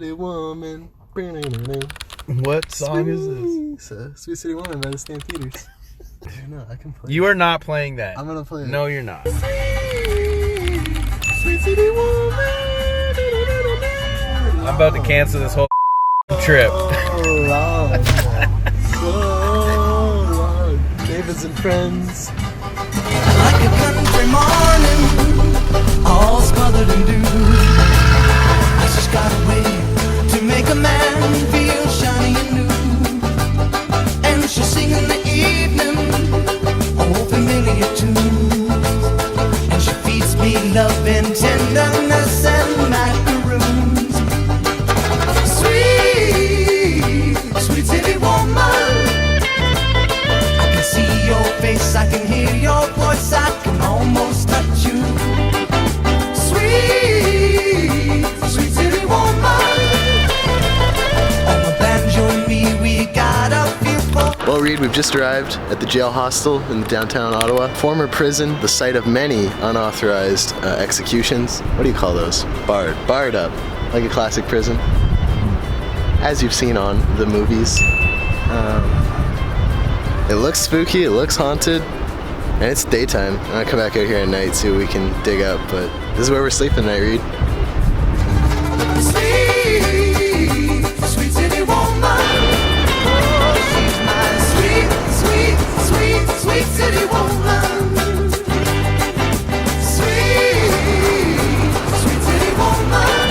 City Woman. What song is this? Sweet City Woman by the Stampeders. No, I can play. You are not playing that. I'm gonna play it. No, you're not. Sweet City Woman. I'm about to cancel this whole trip. So long. David's and friends. Like a country morning, all smothered in dew. I just got a way to make a man feel shiny and new. And she'll sing in the evening, oh familiar tunes. And she feeds me love and tenderness and macaroons. Sweet, sweet city woman, I can see your face, I can hear your voice, I can almost touch you. Sweet, sweet city woman, on the banjo and me, we got a feel for. Well, Reed, we've just arrived at the jail hostel in downtown Ottawa. Former prison, the site of many unauthorized executions. What do you call those? Barred up, like a classic prison, as you've seen on the movies. It looks spooky, it looks haunted, and it's daytime. I'm gonna come back out here at night, see what we can dig up, but this is where we're sleeping tonight, Reed. Sweet, sweet city woman, oh, she's my sweet, sweet, sweet, sweet city woman. Sweet, sweet city woman,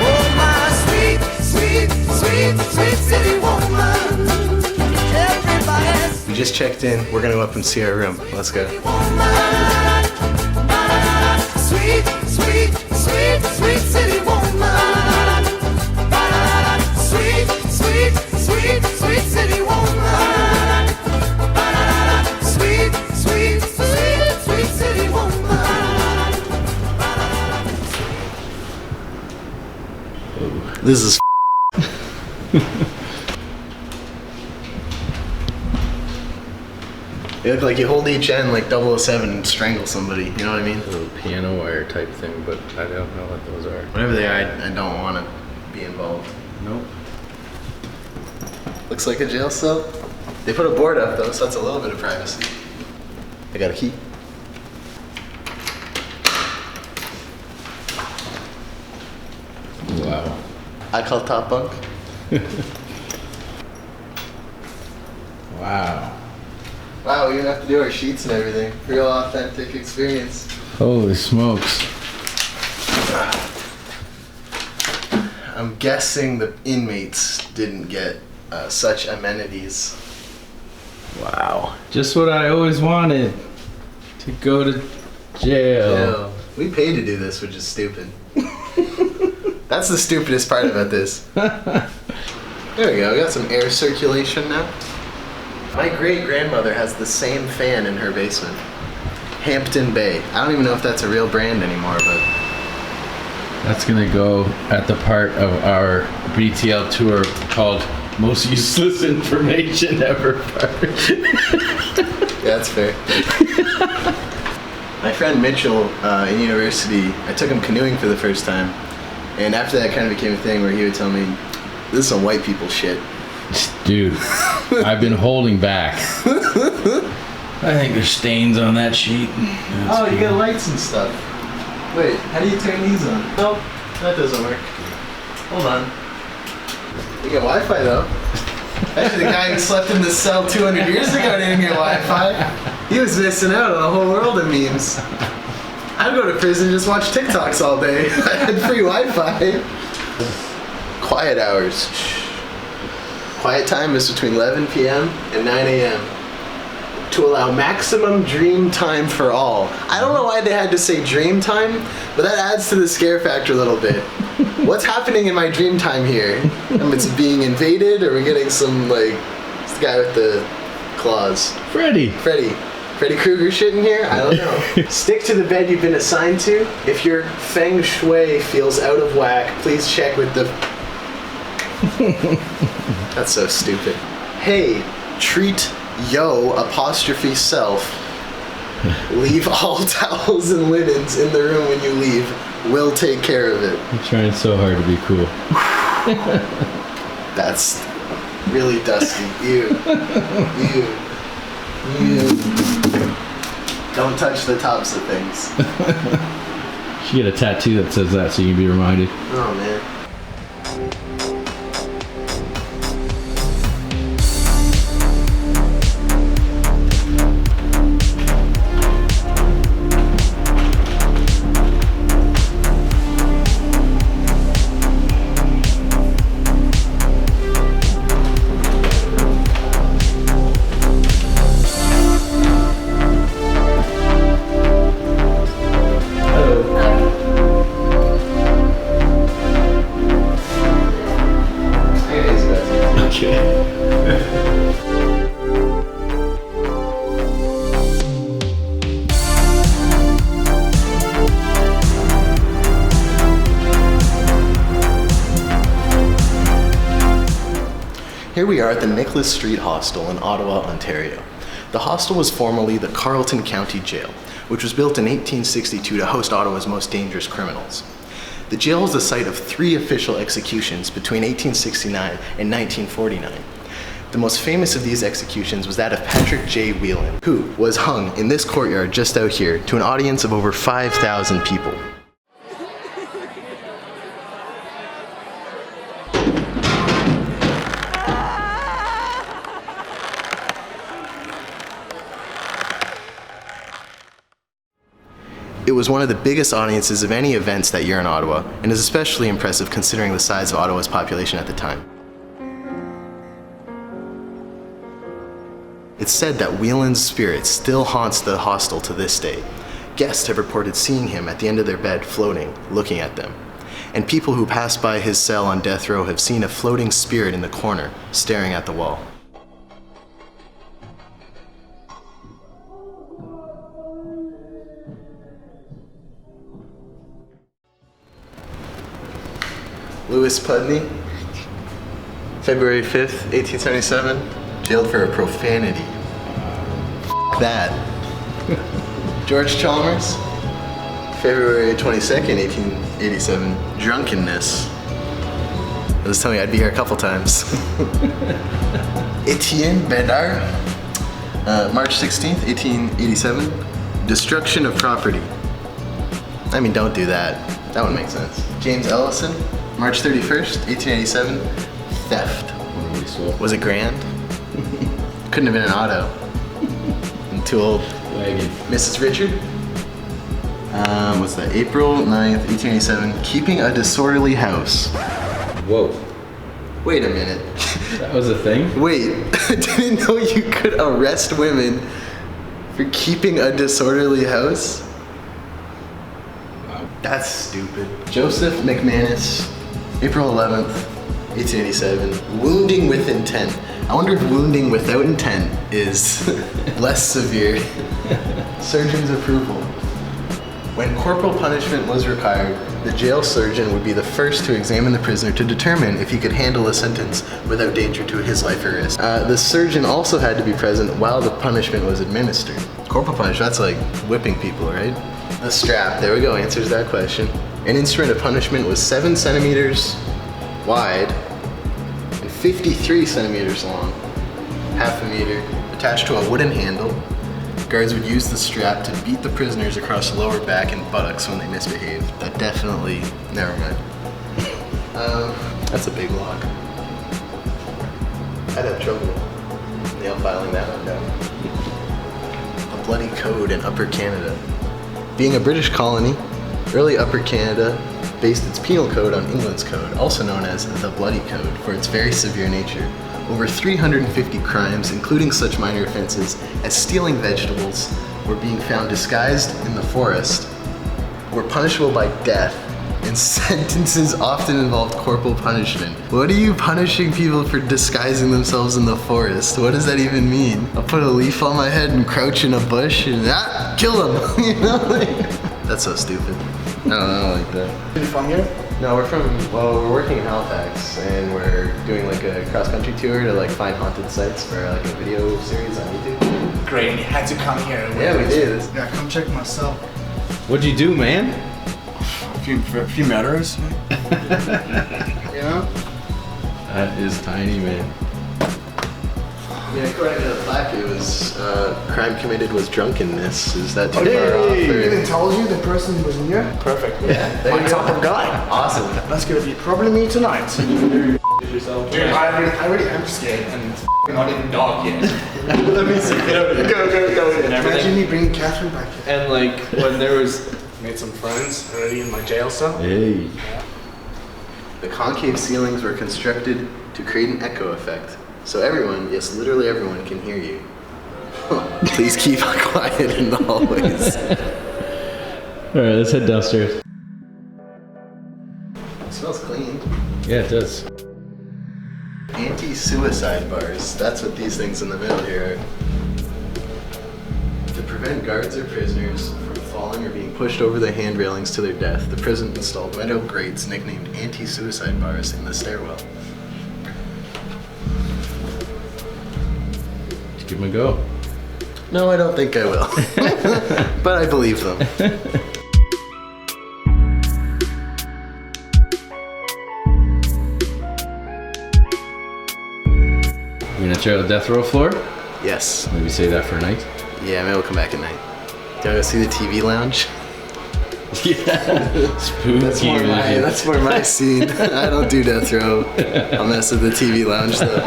oh, my sweet, sweet, sweet, sweet city woman. Everybody's We just checked in, we're gonna go up and see our room. Let's go. sweet, sweet, sweet, sweet city woman. Sweet, sweet, sweet, sweet city woman. Sweet, sweet, sweet, sweet city woman. This is You look like you hold each end like 007 and strangle somebody, you know what I mean? A little piano wire type thing, but I don't know what those are. Whatever they are, I don't want to be involved. Nope. Looks like a jail cell. They put a board up though, so that's a little bit of privacy. I got a key. Wow. I call top bunk. Wow. Wow, we even have to do our sheets and everything. Real authentic experience. Holy smokes. I'm guessing the inmates didn't get such amenities. Wow. Just what I always wanted. To go to jail. We paid to do this, which is stupid. That's the stupidest part about this. There we go, we got some air circulation now. My great-grandmother has the same fan in her basement. Hampton Bay. I don't even know if that's a real brand anymore, but... That's gonna go at the part of our BTL tour called Most Useless Information Ever part. Yeah, that's fair. My friend Mitchell in university, I took him canoeing for the first time. And after that kind of became a thing where he would tell me, this is some white people shit. Dude, I've been holding back. I think there's stains on that sheet. Oh, you got lights and stuff. Wait, how do you turn these on? Nope, that doesn't work. Hold on. You get Wi-Fi though. Actually, the guy who slept in this cell 200 years ago didn't get Wi-Fi. He was missing out on a whole world of memes. I'd go to prison and just watch TikToks all day. I had free Wi-Fi. Quiet hours. Quiet time is between 11 p.m. and 9 a.m. to allow maximum dream time for all. I don't know why they had to say dream time, but that adds to the scare factor a little bit. What's happening in my dream time here? It's being invaded, or are we getting some, like, this guy with the claws? Freddy Krueger shit in here? I don't know. Stick to the bed you've been assigned to. If your feng shui feels out of whack, please check with the... That's so stupid. Hey, treat yo apostrophe self. Leave all towels and linens in the room when you leave. will take care of it. I'm trying so hard to be cool. That's really dusty. Ew. Ew. Ew. Don't touch the tops of things. You should get a tattoo that says that so you can be reminded. Oh, man. Here we are at the Nicholas Street Hostel in Ottawa, Ontario. The hostel was formerly the Carlton County Jail, which was built in 1862 to host Ottawa's most dangerous criminals. The jail is the site of 3 official executions between 1869 and 1949. The most famous of these executions was that of Patrick J. Whelan, who was hung in this courtyard just out here to an audience of over 5,000 people. It was one of the biggest audiences of any events that year in Ottawa, and is especially impressive considering the size of Ottawa's population at the time. It's said that Whelan's spirit still haunts the hostel to this day. Guests have reported seeing him at the end of their bed floating, looking at them. And people who pass by his cell on death row have seen a floating spirit in the corner, staring at the wall. Louis Pudney, February 5th, 1877, jailed for a profanity. That. George Chalmers, February 22nd, 1887, drunkenness. I was telling you I'd be here a couple times. Etienne Bedard, March 16th, 1887, destruction of property. I mean, don't do that. That one makes sense. James Ellison, March 31st, 1887, theft. Was it grand? Couldn't have been an auto. I'm too old. Wagon. Mrs. Richard, what's that? April 9th, 1887, keeping a disorderly house. Whoa. Wait a minute. That was a thing? Wait, I didn't know you could arrest women for keeping a disorderly house? Wow. That's stupid. Joseph McManus, April 11th, 1887, wounding with intent. I wonder if wounding without intent is less severe. Surgeon's approval. When corporal punishment was required, the jail surgeon would be the first to examine the prisoner to determine if he could handle a sentence without danger to his life or risk. The surgeon also had to be present while the punishment was administered. Corporal punishment, that's like whipping people, right? The strap, there we go, answers that question. An instrument of punishment was 7 centimeters wide and 53 centimeters long, half a meter, attached to a wooden handle. Guards would use the strap to beat the prisoners across the lower back and buttocks when they misbehaved. That definitely, never mind. That's a big log. I'd have trouble nail filing that one down. The Bloody Code in Upper Canada. Being a British colony, early Upper Canada based its penal code on England's code, also known as the Bloody Code, for its very severe nature. Over 350 crimes, including such minor offenses as stealing vegetables, were being found disguised in the forest, were punishable by death, and sentences often involved corporal punishment. What are you punishing people for disguising themselves in the forest? What does that even mean? I'll put a leaf on my head and crouch in a bush and kill him, you know? That's so stupid. I don't like that. Are you from here? No, we're working in Halifax, and we're doing like a cross-country tour to like find haunted sites for like a video series on YouTube. Great, and you had to come here. Yeah, we did. Yeah, come check my cell. What'd you do, man? a few murderers. You know? That is tiny, man. Yeah, according to the plaque, it was crime committed was drunkenness. Is that too far off? Even told you the person was in here? Perfect. Yeah, there My you type go. of guy. Awesome. That's gonna be probably me tonight. Dude, I already am scared, and it's not even dark yet. Let me see. Go. And Imagine everything. me bringing Catherine back here. And like when there was made some friends already in my jail cell. Hey. The concave ceilings were constructed to create an echo effect. So everyone, yes, literally everyone can hear you. Please keep quiet in the hallways. Alright, let's head downstairs. It smells clean. Yeah, it does. Anti-suicide bars. That's what these things in the middle here are. To prevent guards or prisoners from falling or being pushed over the hand railings to their death, the prison installed metal grates nicknamed anti-suicide bars in the stairwell. Give him a go. No, I don't think I will. But I believe them. You gonna check out the death row floor? Yes. Maybe save that for a night? Yeah, maybe we'll come back at night. Do you want to go see the TV lounge? Yeah. Spooky. That's more my scene. I don't do death row. I'll mess with the TV lounge though.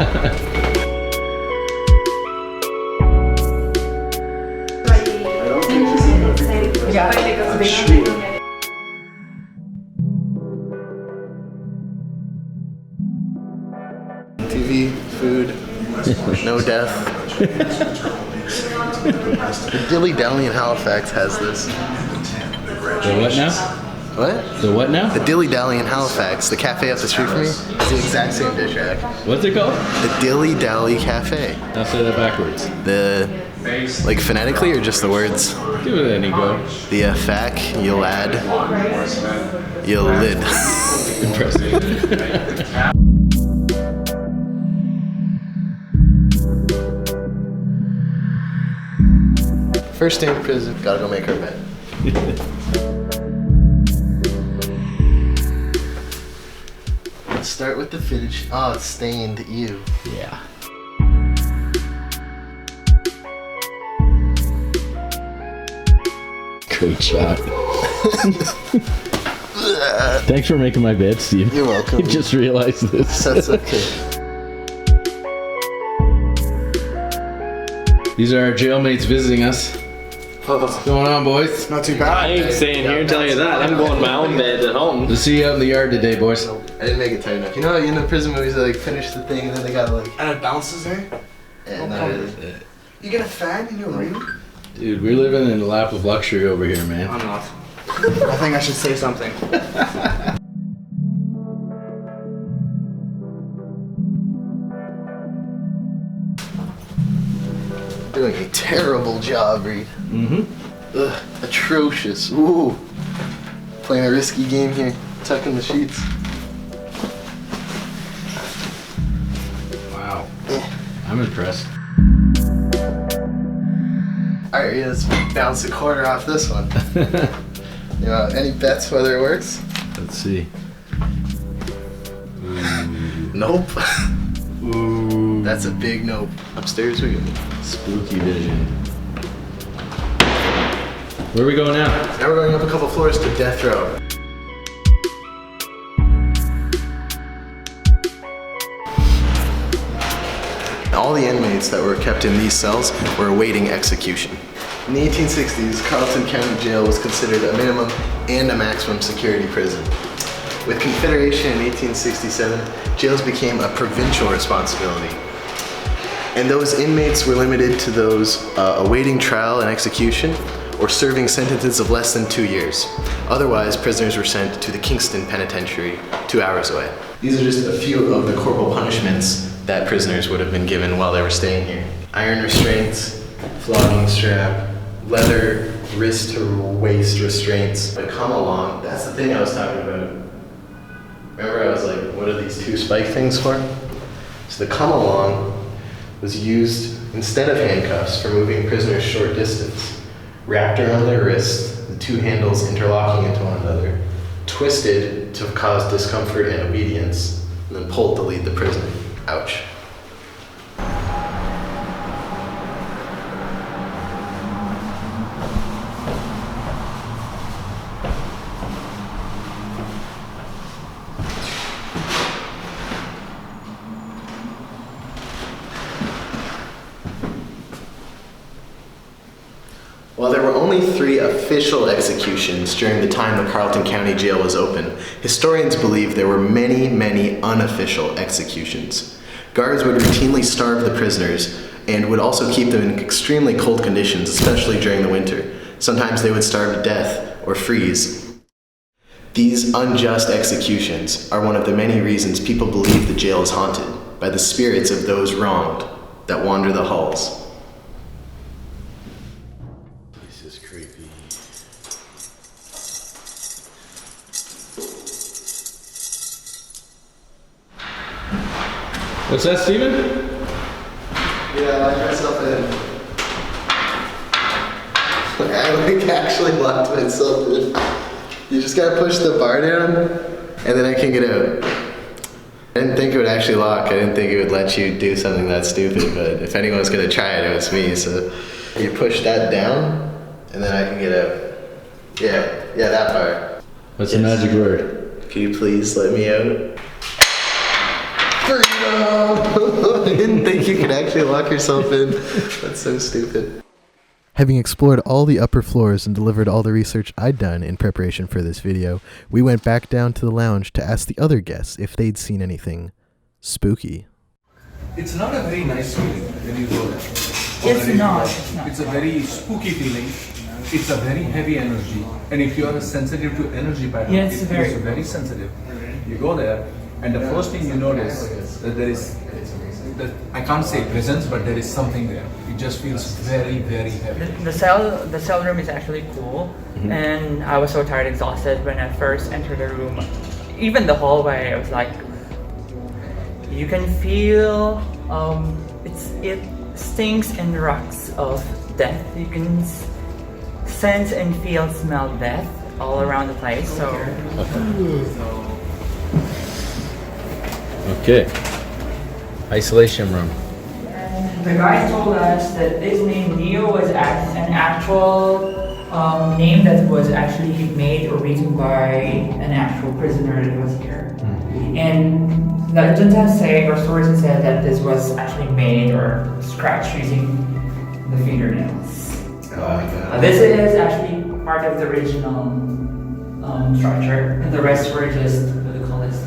TV, food, no death. The Dilly Dally in Halifax has this. The what now? What? The what now? The Dilly Dally in Halifax, the cafe up the street from me, it's the exact same dish rack. What's it called? The Dilly Dally Cafe. I'll say that backwards. The, like phonetically or just the words? Give it any go. The fac, you'll add, you'll lid. Impressive. First day in prison, gotta go make her bed. Let's start with the finish. Oh, it's stained. Ew. Yeah. Great shot. Thanks for making my bed, Steve. You're welcome. I just realized this. That's okay. These are our jailmates visiting us. What's going on, boys? Not too bad. I ain't staying here and tell you that. I'm going to my own bed at home. We'll see you out in the yard today, boys. I didn't make it tight enough. You know, in the prison movies, they like finish the thing and then they gotta like. And it bounces there? Yeah, not really. You get a fan in your room? Dude, we're living in a lap of luxury over here, man. I'm not. I think I should say something. Doing a terrible job, Reed. Mm-hmm. Ugh, atrocious. Ooh. Playing a risky game here. Tucking the sheets. Wow. I'm impressed. Alright, let's bounce a quarter off this one. You know, any bets whether it works? Let's see. Nope. Ooh. That's a big nope. Upstairs we go. Spooky vision. Where are we going now? Now we're going up a couple floors to death row. All the inmates that were kept in these cells were awaiting execution. In the 1860s, Carlton County Jail was considered a minimum and a maximum security prison. With Confederation in 1867, jails became a provincial responsibility. And those inmates were limited to those awaiting trial and execution or serving sentences of less than 2 years. Otherwise, prisoners were sent to the Kingston Penitentiary, 2 hours away. These are just a few of the corporal punishments that prisoners would have been given while they were staying here. Iron restraints, flogging strap, leather wrist to waist restraints. But come along, that's the thing I was talking about. Remember I was like, what are these two spike things for? So the come along was used instead of handcuffs for moving prisoners short distance. Wrapped around their wrist, the two handles interlocking into one another, twisted to cause discomfort and obedience, and then pulled to lead the prisoner. Ouch. While there were only 3 official executions during the time the Carlton County Jail was open, historians believe there were many, many unofficial executions. Guards would routinely starve the prisoners and would also keep them in extremely cold conditions, especially during the winter. Sometimes they would starve to death or freeze. These unjust executions are one of the many reasons people believe the jail is haunted by the spirits of those wronged that wander the halls. This is creepy. What's that, Steven? Yeah, I locked myself in. I actually locked myself in. You just gotta push the bar down, and then I can get out. I didn't think it would actually lock. I didn't think it would let you do something that stupid, but if anyone was gonna try it, it was me, so. You push that down, and then I can get out. Yeah, that part. What's the magic word? Can you please let me out? Freedom! I didn't think you could actually lock yourself in. That's so stupid. Having explored all the upper floors and delivered all the research I'd done in preparation for this video, we went back down to the lounge to ask the other guests if they'd seen anything spooky. It's not a very nice feeling when you go there. It's not. It's a very spooky feeling. It's a very heavy energy. And if you are sensitive to energy pattern, Yes, it very. feels very sensitive. You go there, and the first thing you notice that there is, that I can't say presence, but there is something there. It just feels very, very heavy. The cell room is actually cool, and I was so tired, exhausted when I first entered the room. Even the hallway, I was like, you can feel it stinks and reeks of death. You can sense and feel, smell death all around the place. So. Okay. Isolation room. The guy told us that this name Neo was an actual name that was actually made or written by an actual prisoner that was here. And legends say, or stories said that this was actually made or scratched using the fingernails. Oh my god. This is actually part of the original structure, and the rest were just, what do you call this,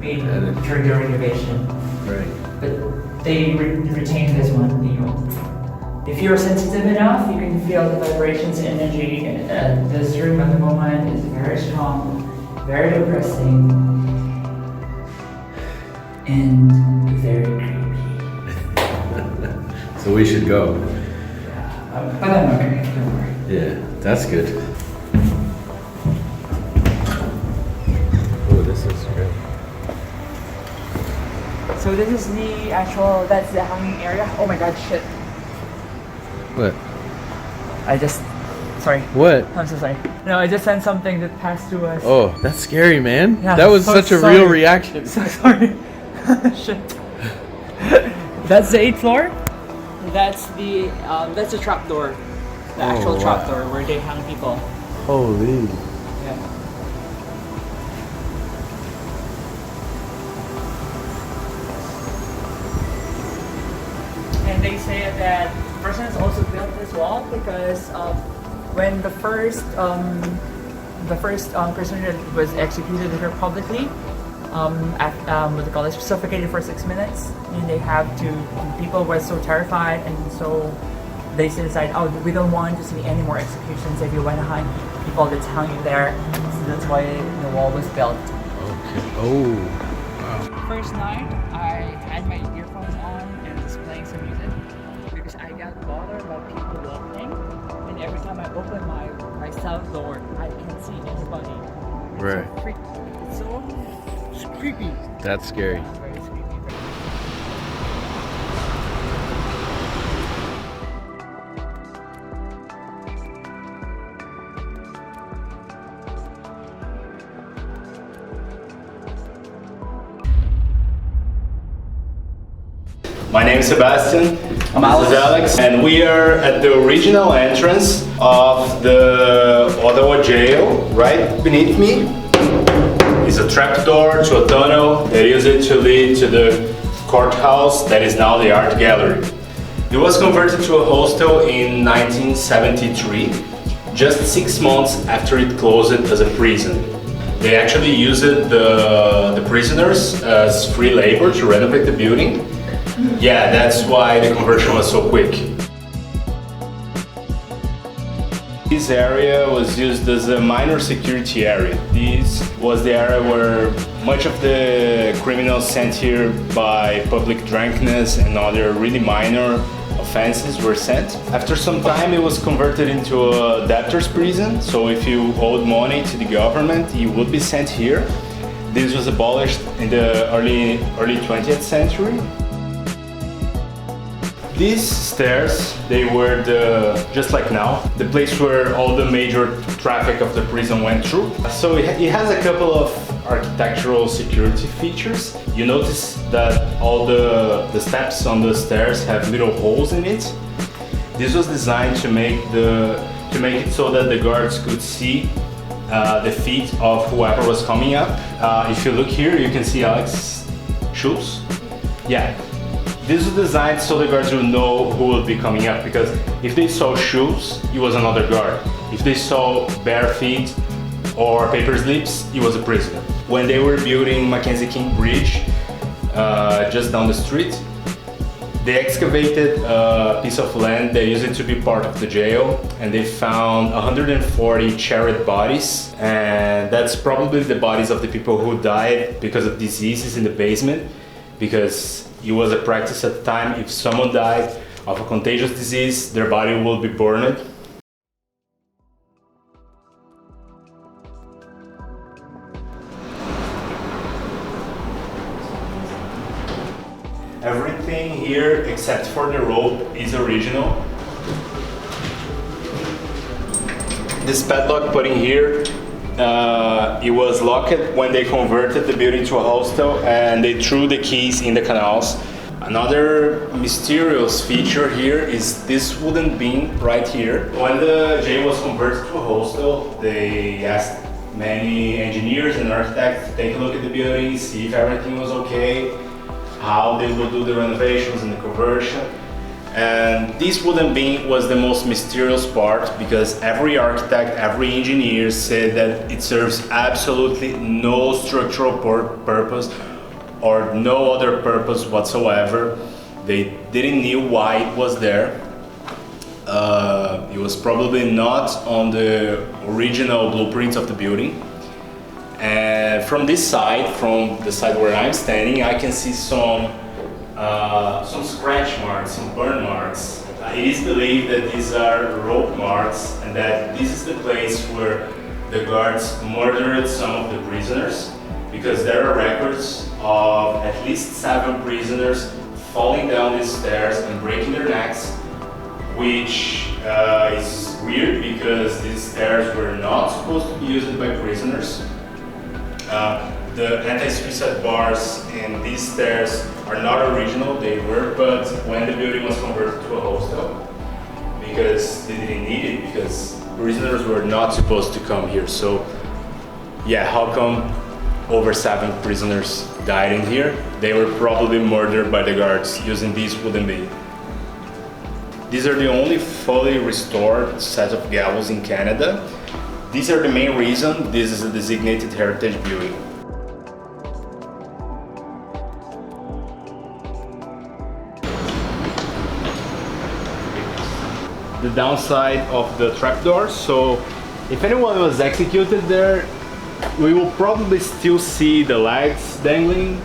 made during the renovation. Right. But they retained this one, Neo. If you're sensitive enough, you can feel the vibrations and energy. This room at the moment is very strong, very depressing, and very creepy. So we should go. Yeah, but I'm okay, don't worry. Yeah, that's good. Oh, this is great. So this is the actual, that's the hanging area. Oh my god, shit. What? Sorry. What? I'm so sorry. No, I just sent something that passed to us. Oh, that's scary, man. Yeah, that was so such a sorry. real reaction. So sorry. Shit. That's the 8th floor. That's the trap door. The actual trap door where they hang people. Holy. Yeah. And they say that the person has also built this wall because when the first prisoner that was executed here publicly, what they call it, suffocated for 6 minutes, and they have to. People were so terrified, and so they decided, oh, we don't want to see any more executions. If you want to hang people that's hanging there, so that's why the wall was built. Okay. Oh. Wow. First night, I had my earphones on and was playing some music because I got bothered by people walking, and every time I open my cell door, I can't see anybody. Right. It's so creepy. That's scary. Very creepy. My name is Sebastian. This is Alex. And we are at the original entrance of the Ottawa jail. Right beneath me is a trapdoor to a tunnel that used it to lead to the courthouse that is now the art gallery. It was converted to a hostel in 1973, just 6 months after it closed as a prison. They actually used the prisoners as free labor to renovate the building. Yeah, that's why the conversion was so quick. This area was used as a minor security area. This was the area where much of the criminals sent here by public drunkenness and other really minor offenses were sent. After some time it was converted into a debtor's prison, so if you owed money to the government you would be sent here. This was abolished in the early 20th century. These stairs, they were just like now, the place where all the major traffic of the prison went through. So it has a couple of architectural security features. You notice that all the steps on the stairs have little holes in it. This was designed to make it so that the guards could see the feet of whoever was coming up. If you look here, you can see Alex's shoes. Yeah. This was designed so the guards would know who would be coming up, because if they saw shoes, it was another guard. If they saw bare feet or paper slips, it was a prisoner. When they were building Mackenzie King Bridge, just down the street, they excavated a piece of land. They used it to be part of the jail, and they found 140 charred bodies, and that's probably the bodies of the people who died because of diseases in the basement, because it was a practice at the time, if someone died of a contagious disease, their body will be burned. Everything here, except for the rope, is original. This padlock put in here, it was locked when they converted the building to a hostel, and they threw the keys in the canals. Another mysterious feature here is this wooden beam right here. When the jail was converted to a hostel, they asked many engineers and architects to take a look at the building, see if everything was okay, how they would do the renovations and the conversion. And this wooden beam was the most mysterious part, because every architect, every engineer said that it serves absolutely no structural purpose or no other purpose whatsoever. They didn't know why it was there. It was probably not on the original blueprints of the building. And from this side, from the side where I'm standing, I can see some scratch marks, some burn marks. It is believed that these are rope marks, and that this is the place where the guards murdered some of the prisoners, because there are records of at least 7 prisoners falling down these stairs and breaking their necks, which is weird because these stairs were not supposed to be used by prisoners. The anti-suicide bars in these stairs are not original, they were, but when the building was converted to a hostel, because they didn't need it, because prisoners were not supposed to come here. So yeah, how come over 7 prisoners died in here? They were probably murdered by the guards using these wooden beams. These are the only fully restored set of gallows in Canada. These are the main reason this is a designated heritage building. The downside of the trapdoors, so if anyone was executed there, we will probably still see the legs dangling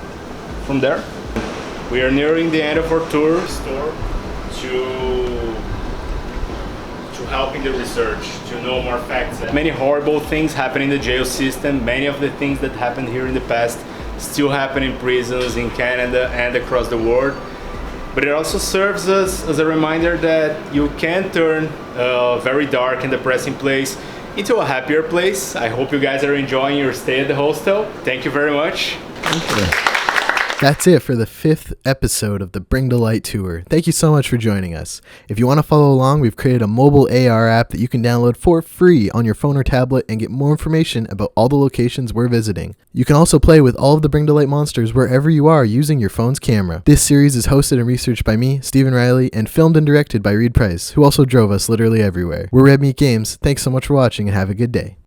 from there. We are nearing the end of our tour to help in the research, to know more facts. Many horrible things happen in the jail system. Many of the things that happened here in the past still happen in prisons in Canada and across the world. But it also serves us as a reminder that you can turn a very dark and depressing place into a happier place. I hope you guys are enjoying your stay at the hostel. Thank you very much. Thank you. That's it for the 5th episode of the Bring to Light Tour. Thank you so much for joining us. If you want to follow along, we've created a mobile AR app that you can download for free on your phone or tablet and get more information about all the locations we're visiting. You can also play with all of the Bring to Light monsters wherever you are using your phone's camera. This series is hosted and researched by me, Stephen Riley, and filmed and directed by Reed Price, who also drove us literally everywhere. We're Red Meat Games. Thanks so much for watching and have a good day.